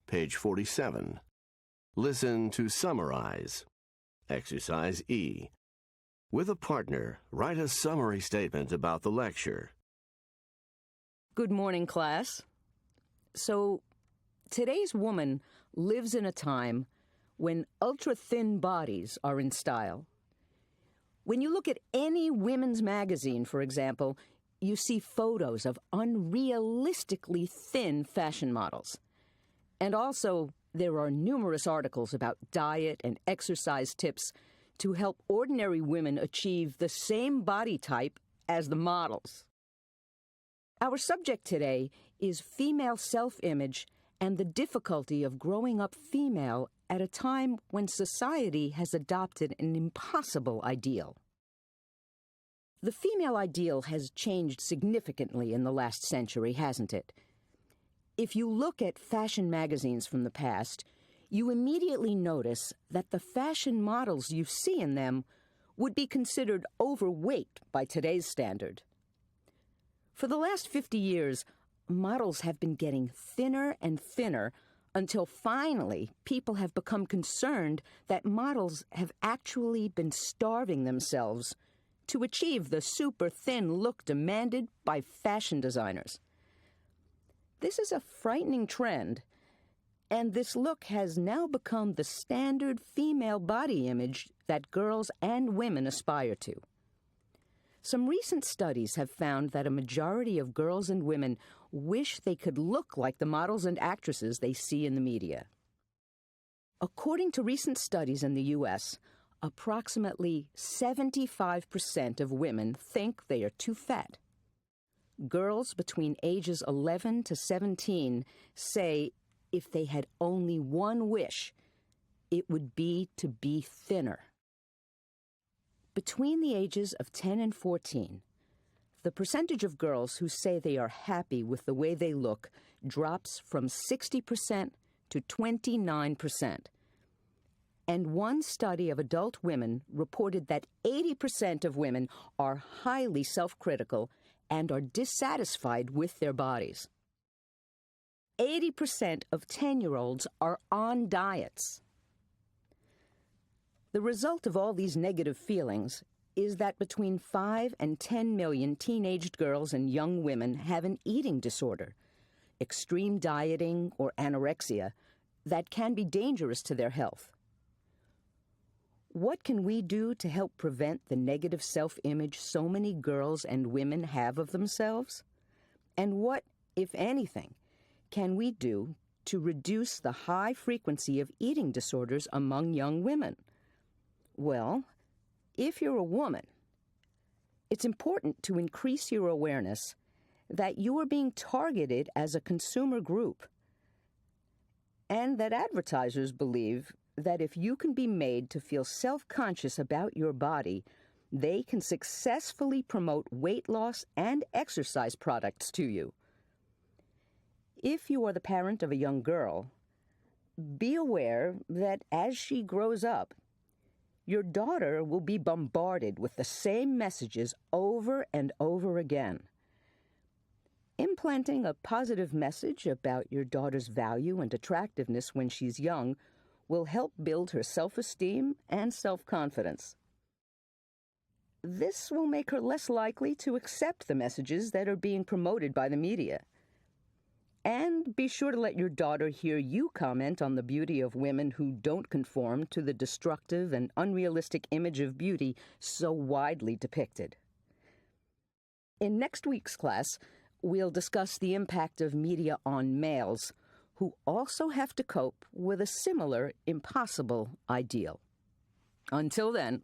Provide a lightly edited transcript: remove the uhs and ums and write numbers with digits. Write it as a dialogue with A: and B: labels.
A: page 47. Listen to summarize. Exercise E. With a partner, write a summary statement about the lecture.
B: Good morning, class. So, today's woman lives in a time when ultra-thin bodies are in style. When you look at any women's magazine, for example, you see photos of unrealistically thin fashion models. And also, there are numerous articles about diet and exercise tips to help ordinary women achieve the same body type as the models. Our subject today is female self-image and the difficulty of growing up female at a time when society has adopted an impossible ideal. The female ideal has changed significantly in the last century, hasn't it? If you look at fashion magazines from the past, you immediately notice that the fashion models you see in them would be considered overweight by today's standard. For the last 50 years, models have been getting thinner and thinner until finally people have become concerned that models have actually been starving themselves to achieve the super thin look demanded by fashion designers. This is a frightening trend, and this look has now become the standard female body image that girls and women aspire to. Some recent studies have found that a majority of girls and women wish they could look like the models and actresses they see in the media. According to recent studies in the U.S., approximately 75% of women think they are too fat. Girls between ages 11 to 17 say if they had only one wish, it would be to be thinner. Between the ages of 10 and 14, the percentage of girls who say they are happy with the way they look drops from 60% to 29%. And one study of adult women reported that 80% of women are highly self-critical and are dissatisfied with their bodies. 80% of 10-year-olds are on diets. The result of all these negative feelings is that between 5 and 10 million teenaged girls and young women have an eating disorder, extreme dieting or anorexia, that can be dangerous to their health. What can we do to help prevent the negative self-image so many girls and women have of themselves? And what, if anything, can we do to reduce the high frequency of eating disorders among young women? Well, if you're a woman, it's important to increase your awareness that you are being targeted as a consumer group, and that advertisers believe that if you can be made to feel self-conscious about your body, they can successfully promote weight loss and exercise products to you. If you are the parent of a young girl, be aware that as she grows up, your daughter will be bombarded with the same messages over and over again. Implanting a positive message about your daughter's value and attractiveness when she's young will help build her self-esteem and self-confidence. This will make her less likely to accept the messages that are being promoted by the media. And be sure to let your daughter hear you comment on the beauty of women who don't conform to the destructive and unrealistic image of beauty so widely depicted. In next week's class, we'll discuss the impact of media on males, who also have to cope with a similar impossible ideal. Until then,